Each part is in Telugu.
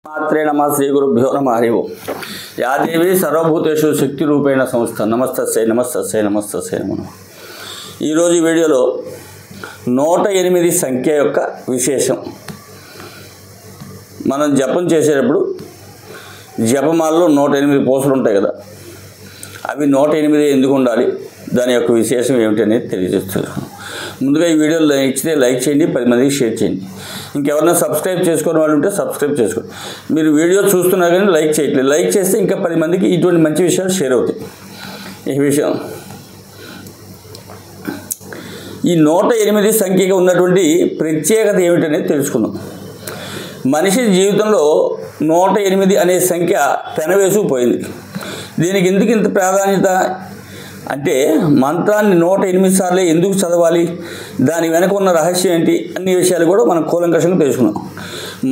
मात्रे नमः श्री गुरुभ्यो नमः हरि ओम। या देवी सर्वभूतेषु शक्ति रूपेण संस्थ नमस्तस्यै नमस्तस्यै नमस्तस्यै नमः। ఈ రోజు వీడియోలో 108 సంఖ్య యొక్క విశేషం. మనం జపం చేసేటప్పుడు జపమాలలో 108 పోస్టులు ఉంటాయి కదా, అవి 108 ఎందుకు ఉండాలి, దాని యొక్క విశేషం ఏమిటి అనేది తెలియజేస్తున్నాను. ముందుగా ఈ వీడియో నచ్చితే లైక్ చేయండి, 10 మందికి షేర్ చేయండి. ఇంకెవరైనా సబ్స్క్రైబ్ చేసుకునే వాళ్ళు ఉంటే సబ్స్క్రైబ్ చేసుకోండి. మీరు వీడియో చూస్తున్నా కానీ లైక్ చేయట్లేదు. లైక్ చేస్తే ఇంకా 10 మందికి ఇటువంటి మంచి విషయాలు షేర్ అవుతాయి. ఈ విషయం ఈ 108 సంఖ్యగా ఉన్నటువంటి ప్రత్యేకత ఏమిటనేది తెలుసుకుందాం. మనిషి జీవితంలో 108 అనే సంఖ్య పెనవేసుకుపోయింది. దీనికి ఎందుకు ఇంత ప్రాధాన్యత అంటే, మంత్రాన్ని 108 సార్లే ఎందుకు చదవాలి, దాని వెనక ఉన్న రహస్యం ఏంటి, అన్ని విషయాలు కూడా మనం కూలంకషంగా తెలుసుకున్నాం.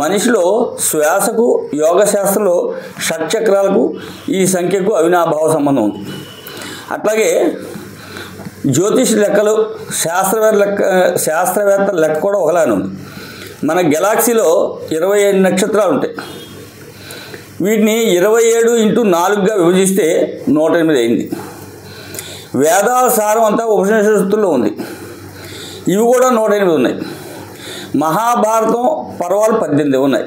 మనిషిలో శ్వాసకు, యోగ శాస్త్రంలో షట్చక్రాలకు ఈ సంఖ్యకు అవినాభావ సంబంధం ఉంది. అట్లాగే జ్యోతిష్ లెక్కలు, శాస్త్రవేత్తల లెక్క కూడా ఒకలానే ఉంది. మన గెలాక్సీలో 27 నక్షత్రాలు ఉంటాయి. వీటిని 27 × 4గా విభజిస్తే 108 అయింది. వేదాల సారం అంతా ఉపనిషత్తుల్లో ఉంది. ఇవి కూడా 108 ఉన్నాయి. మహాభారతం పర్వాలు 18 ఉన్నాయి.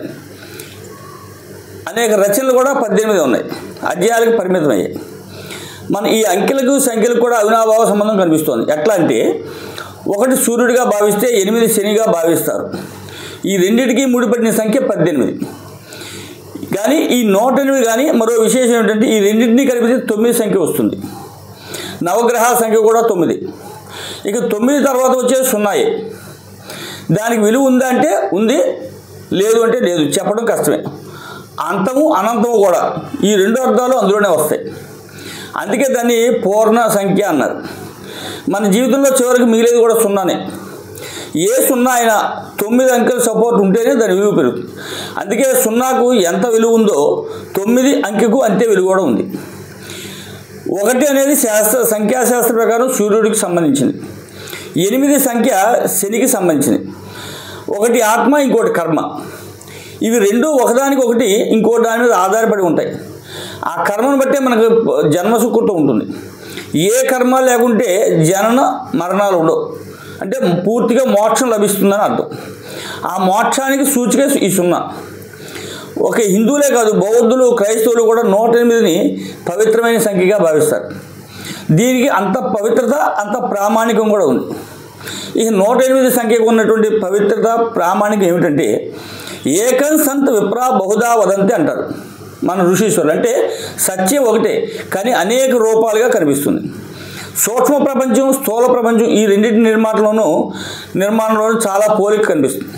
అనేక రచనలు కూడా 18 ఉన్నాయి. అధ్యాయాలకు పరిమితమయ్యాయి. మన ఈ అంకెలకు సంఖ్యలకు కూడా అవినాభావ సంబంధం కనిపిస్తోంది. ఎట్లా అంటే, 1 సూర్యుడిగా భావిస్తే 8 శనిగా భావిస్తారు. ఈ రెండింటికి ముడిపడిన సంఖ్య 18. కానీ ఈ 108 కానీ మరో విశేషం ఏంటంటే, ఈ రెండింటినీ కలిపితే 9 సంఖ్య వస్తుంది. నవగ్రహాల సంఖ్య కూడా 9. ఇక 9 తర్వాత వచ్చేది 0. దానికి విలువ ఉందా అంటే ఉంది, లేదు అంటే లేదు, చెప్పడం కష్టమే. అంతము అనంతము కూడా, ఈ రెండు అర్థాలు అందులోనే వస్తాయి. అందుకే దాన్ని పూర్ణ సంఖ్య అన్నారు. మన జీవితంలో చివరికి మిగిలేది కూడా 0నే. ఏ 0 అయినా 9 అంకెల సపోర్ట్ ఉంటేనే దాని విలువ పెరుగుతుంది. అందుకే 0కు ఎంత విలువ ఉందో 9 అంకెకు అంతే విలువ కూడా ఉంది. 1 అనేది సంఖ్యాశాస్త్ర ప్రకారం సూర్యుడికి సంబంధించింది. 8 సంఖ్య శనికి సంబంధించింది. 1 ఆత్మ, ఇంకోటి కర్మ. ఇవి రెండు ఒకదానికొకటి ఇంకో దాని మీద ఆధారపడి ఉంటాయి. ఆ కర్మను బట్టే మనకు జన్మ సుకృతం ఉంటుంది. ఏ కర్మ లేకుంటే జనన మరణాలు ఉండవు. అంటే పూర్తిగా మోక్షం లభిస్తుందని అర్థం. ఆ మోక్షానికి సూచిక ఈ 0. ఒక హిందువులే కాదు, బౌద్ధులు, క్రైస్తవులు కూడా 108ని పవిత్రమైన సంఖ్యగా భావిస్తారు. దీనికి అంత పవిత్రత, అంత ప్రామాణికం కూడా ఉంది. ఈ 108 సంఖ్యకు ఉన్నటువంటి పవిత్రత, ప్రామాణికం ఏమిటంటే, ఏకం సంత్ విప్రా బహుదా వదంతి అంటారు మన ఋషీశ్వరులు. అంటే సత్యం ఒకటే, కానీ అనేక రూపాలుగా కనిపిస్తుంది. సూక్ష్మ ప్రపంచం, స్థూల ప్రపంచం, ఈ రెండింటి నిర్మాణంలోనూ చాలా పోలిక కనిపిస్తుంది.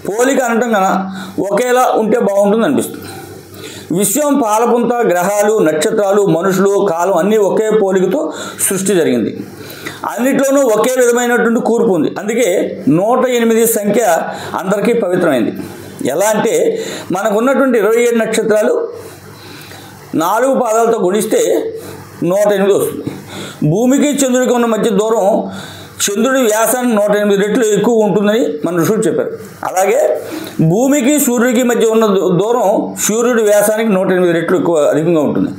పోలిక అనటం కన్నా ఒకేలా ఉంటే బాగుంటుంది అనిపిస్తుంది. విశ్వం, పాలపుంత, గ్రహాలు, నక్షత్రాలు, మనుషులు, కాలం అన్నీ ఒకే పోలికతో సృష్టి జరిగింది. అన్నిట్లోనూ ఒకే విధమైనటువంటి కూర్పు ఉంది. అందుకే 108 సంఖ్య అందరికీ పవిత్రమైంది. ఎలా అంటే, మనకు ఉన్నటువంటి 27 నక్షత్రాలు 4 పాదాలతో గుణిస్తే 108 వస్తుంది. భూమికి చంద్రుడికి ఉన్న మధ్య దూరం చంద్రుడి వ్యాసానికి 108 రెట్లు ఎక్కువ ఉంటుందని మన ఋషులు చెప్పారు. అలాగే భూమికి సూర్యుడికి మధ్య ఉన్న దూరం సూర్యుడి వ్యాసానికి 108 రెట్లు అధికంగా ఉంటుంది.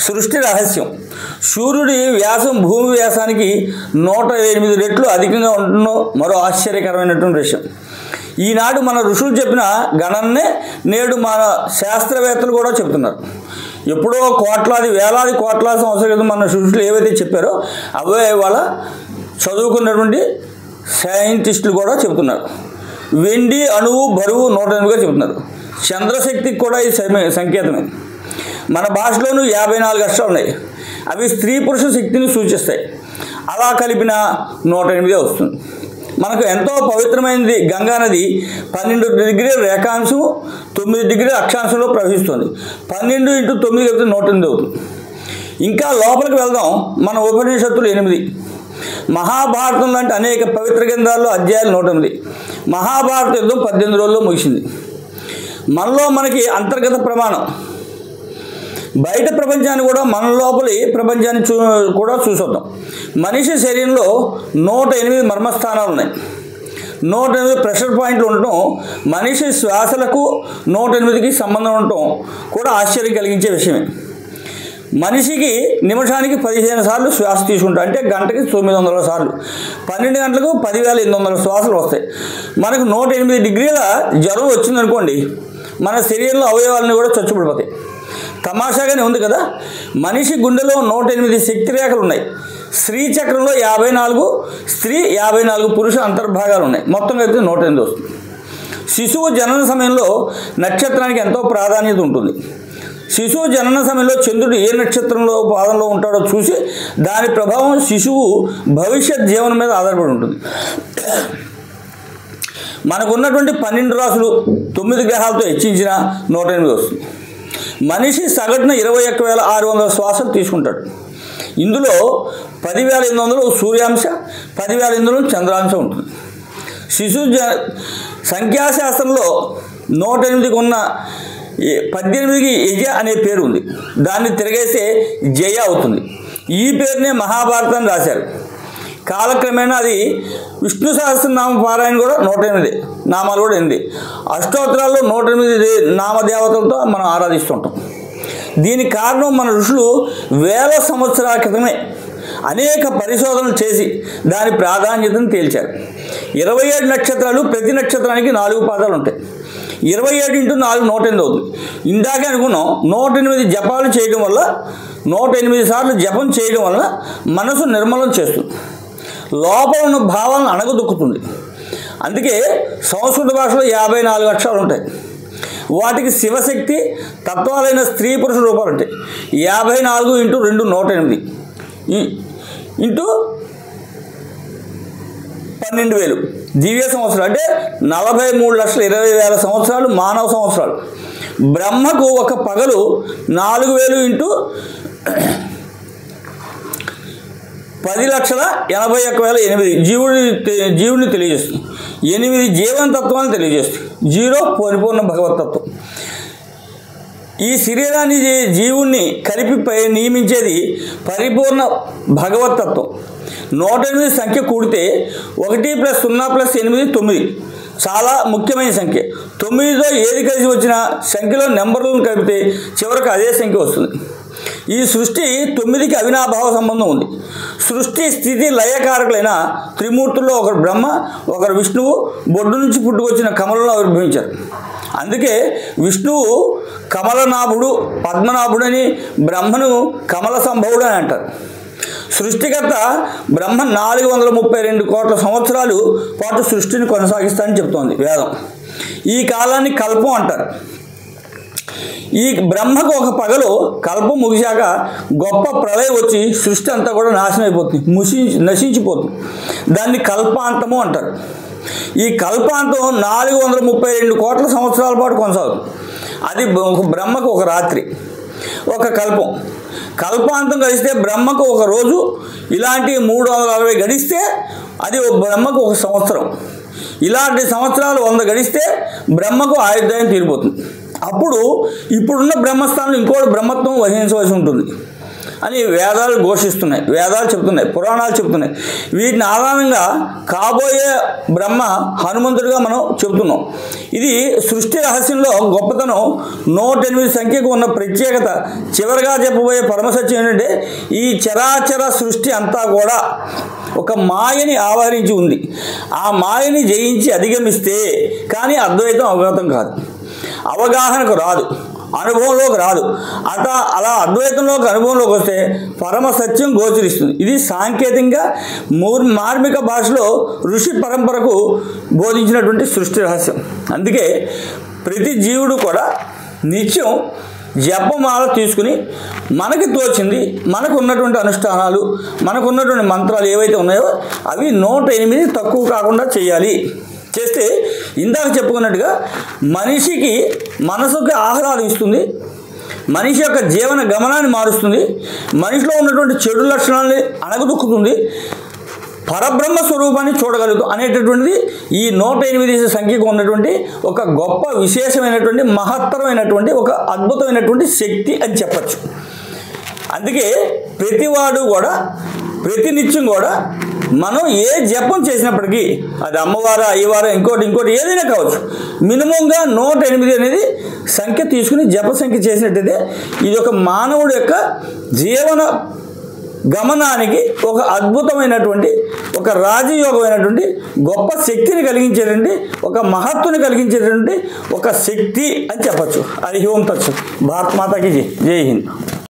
సృష్టి రహస్యం, సూర్యుడి వ్యాసం భూమి వ్యాసానికి 108 రెట్లు అధికంగా ఉంటుందో మరో ఆశ్చర్యకరమైనటువంటి విషయం. ఈనాడు మన ఋషులు చెప్పిన గణననే నేడు మన శాస్త్రవేత్తలు కూడా చెబుతున్నారు. ఎప్పుడో వేలాది కోట్లాది సంవత్సరాల క్రితం మన ఋషులు ఏవైతే చెప్పారో అవే ఇవాళ చదువుకున్నటువంటి సైంటిస్టులు కూడా చెబుతున్నారు. వెండి అణువు బరువు 108గా చెబుతున్నారు. చంద్రశక్తికి కూడా ఈ సంకేతమే. మన భాషలోనూ 54 అక్షరాలు ఉన్నాయి. అవి స్త్రీ పురుష శక్తిని సూచిస్తాయి. అలా కలిపిన 108 వస్తుంది. మనకు ఎంతో పవిత్రమైనది గంగా నది 12 డిగ్రీల రేఖాంశం, 9 డిగ్రీల అక్షాంశంలో ప్రవహిస్తుంది. 12 × 9 కలిపితే 108 అవుతుంది. ఇంకా లోపలికి వెళ్దాం. మన ఉపనిషత్తులు 8. మహాభారతం లాంటి అనేక పవిత్ర గ్రంథాల్లో అధ్యాయాలు 108. మహాభారత యుద్ధం 18 రోజుల్లో ముగిసింది. మనలో మనకి అంతర్గత ప్రమాణం, బయట ప్రపంచాన్ని కూడా మన లోపలి ప్రపంచాన్ని కూడా చూసొద్దాం. మనిషి శరీరంలో 108 మర్మస్థానాలు ఉన్నాయి. 108 ప్రెషర్ పాయింట్లు ఉండటం, మనిషి శ్వాసలకు 108కి సంబంధం ఉండటం కూడా ఆశ్చర్యం కలిగించే విషయమే. మనిషికి నిమిషానికి 15 సార్లు శ్వాస తీసుకుంటాం, అంటే గంటకి 900 సార్లు. 12 గంటలకు 10,800 శ్వాసలు వస్తాయి. మనకు 108 డిగ్రీల జ్వరం వచ్చిందనుకోండి, మన శరీరంలో అవయవాలని కూడా చచ్చుపడిపోతాయి. తమాషాగానే ఉంది కదా. మనిషి గుండెలో 108 శక్తి రేఖలు ఉన్నాయి. స్త్రీ చక్రంలో 54, స్త్రీ 54 పురుష అంతర్భాగాలు ఉన్నాయి. మొత్తం కలిపితే 108 వస్తుంది. శిశువు జనన సమయంలో నక్షత్రానికి ఎంతో ప్రాధాన్యత ఉంటుంది. శిశువు జనన సమయంలో చంద్రుడు ఏ నక్షత్రంలో పాదంలో ఉంటాడో చూసి దాని ప్రభావం శిశువు భవిష్యత్ జీవనం మీద ఆధారపడి ఉంటుంది. మనకున్నటువంటి 12 రాసులు 9 గ్రహాలతో హెచ్చించిన 108 వస్తుంది. మనిషి సగటున 21,600 శ్వాసలు తీసుకుంటాడు. ఇందులో 10,800 సూర్యాంశ, 10,800 చంద్రాంశ ఉంటుంది. శిశు సంఖ్యాశాస్త్రంలో 108కి ఉన్న 18కి యజ అనే పేరు ఉంది. దాన్ని తిరగేస్తే జయ అవుతుంది. ఈ పేరునే మహాభారతాన్ని రాశారు. కాలక్రమేణా అది విష్ణు సహస్రనామ పారాయణ కూడా 108 నామాలు కూడా 8. అష్టోత్తరాల్లో 108 నామదేవతలతో మనం ఆరాధిస్తుంటాం. దీనికి కారణం మన ఋషులు వేల సంవత్సరాల క్రితమే అనేక పరిశోధనలు చేసి దాని ప్రాధాన్యతను తేల్చారు. 27 నక్షత్రాలు, ప్రతి నక్షత్రానికి 4 పాదాలు ఉంటాయి. 27 × 4 108 అవుతుంది. ఇందాకే అనుకున్నాం, 108 జపాలు చేయడం వల్ల, 108 సార్లు జపం చేయడం వల్ల మనసు నిర్మలం చేస్తుంది, లోపల ఉన్న భావాలను అణగదొక్కుతుంది. అందుకే సంస్కృత భాషలో 54 అక్షరాలు ఉంటాయి. వాటికి శివశక్తి తత్వాలైన స్త్రీ పురుష రూపాలు ఉంటాయి. 54 × 2 108 ఇంటూ 12,000 దివ్య సంవత్సరాలు, అంటే 43,20,000 సంవత్సరాలు మానవ సంవత్సరాలు. బ్రహ్మకు ఒక పగలు 4,000 × 10,81,008 జీవుడిని తెలియజేస్తుంది. 8 జీవనతత్వాన్ని తెలియజేస్తుంది. 0 పరిపూర్ణ భగవతత్వం. ఈ శరీరాన్ని జీవుణ్ణి కలిపి నియమించేది పరిపూర్ణ భగవతత్వం. 108 సంఖ్య కూడితే 1 + 0 + 8 9. చాలా ముఖ్యమైన సంఖ్య. 9తో ఏది కలిసి వచ్చినా సంఖ్యలో నెంబర్లను కలిపితే చివరికి అదే సంఖ్య వస్తుంది. ఈ సృష్టి 9కి అవినాభావ సంబంధం ఉంది. సృష్టి స్థితి లయకారకులైన త్రిమూర్తుల్లో ఒకరు బ్రహ్మ, ఒకరు విష్ణువు బొడ్డు నుంచి పుట్టుకొచ్చిన కమలంలో ఆవిర్భవించారు. అందుకే విష్ణువు కమలనాభుడు, పద్మనాభుడని, బ్రహ్మను కమల సంభవుడు అని అంటారు. సృష్టికర్త బ్రహ్మ 432 కోట్ల సంవత్సరాలు పాటు సృష్టిని కొనసాగిస్తానని చెప్తోంది వేదం. ఈ కాలాన్ని కల్పం అంటారు. ఈ బ్రహ్మకు ఒక పగలు కల్పం ముగిశాక గొప్ప ప్రళయం వచ్చి సృష్టి అంతా కూడా నాశనం అయిపోతుంది, నశించిపోతుంది. దాన్ని కల్పాంతము అంటారు. ఈ కల్పాంతం 432 కోట్ల సంవత్సరాల పాటు కొనసాగుతుంది. అది బ్రహ్మకు ఒక రాత్రి, ఒక కల్పం. కల్పాంతం గడిస్తే బ్రహ్మకు ఒక రోజు. ఇలాంటి 360 గడిస్తే అది బ్రహ్మకు ఒక సంవత్సరం. ఇలాంటి సంవత్సరాలు 100 గడిస్తే బ్రహ్మకు ఆయుర్దాయం తీరిపోతుంది. అప్పుడు ఇప్పుడున్న బ్రహ్మస్థానంలో ఇంకోటి బ్రహ్మత్వం వహించవలసి ఉంటుంది అని వేదాలు ఘోషిస్తున్నాయి, వేదాలు చెప్తున్నాయి, పురాణాలు చెప్తున్నాయి. వీటిని ఆధారంగా కాబోయే బ్రహ్మ హనుమంతుడిగా మనం చెబుతున్నాం. ఇది సృష్టి రహస్యంలో గొప్పతనం. 108 సంఖ్యకు ఉన్న ప్రత్యేకత. చివరిగా చెప్పబోయే పరమసత్యం ఏంటంటే, ఈ చరాచర సృష్టి అంతా కూడా ఒక మాయని ఆవరించి ఉంది. ఆ మాయని జయించి అధిగమిస్తే కానీ అద్వైతం అవగతం కాదు, అవగాహనకు రాదు, అనుభవంలోకి రాదు. అలా అద్వైతంలోకి అనుభవంలోకి వస్తే పరమ సత్యం గోచరిస్తుంది. ఇది సాంకేతికంగా మార్మిక భాషలో ఋషి పరంపరకు బోధించినటువంటి సృష్టి రహస్యం. అందుకే ప్రతి జీవుడు కూడా నిత్యం జపమాల తీసుకుని మనకి తోచింది, మనకు ఉన్నటువంటి అనుష్ఠానాలు, మనకు ఉన్నటువంటి మంత్రాలు ఏవైతే ఉన్నాయో అవి 108 తక్కువ కాకుండా చేయాలి. చేస్తే ఇందాక చెప్పుకున్నట్టుగా మనిషికి మనసుకి ఆహ్లాదం ఇస్తుంది, మనిషి యొక్క జీవన గమనాన్ని మారుస్తుంది, మనిషిలో ఉన్నటువంటి చెడు లక్షణాలని అణగదొక్కుతుంది, పరబ్రహ్మ స్వరూపాన్ని చూడగలుగుతాం అనేటటువంటిది ఈ 108 సంఖ్యకు ఉన్నటువంటి ఒక గొప్ప విశేషమైనటువంటి మహత్తరమైనటువంటి ఒక అద్భుతమైనటువంటి శక్తి అని చెప్పచ్చు. అందుకే ప్రతివాడు కూడా ప్రతినిత్యం కూడా మనం ఏ జపం చేసినప్పటికీ అది అమ్మవారు అయ్యవారు ఇంకోటి ఏదైనా కావచ్చు, మినిమంగా 108 అనేది సంఖ్య తీసుకుని జప సంఖ్య చేసినట్టయితే ఇది ఒక మానవుడి యొక్క జీవన గమనానికి ఒక అద్భుతమైనటువంటి ఒక రాజయోగమైనటువంటి గొప్ప శక్తిని కలిగించేటువంటి ఒక మహత్తుని కలిగించేటువంటి ఒక శక్తి అని చెప్పచ్చు. హరి ఓం తత్సత్. భారత్ మాతాకి జై. జై హింద్.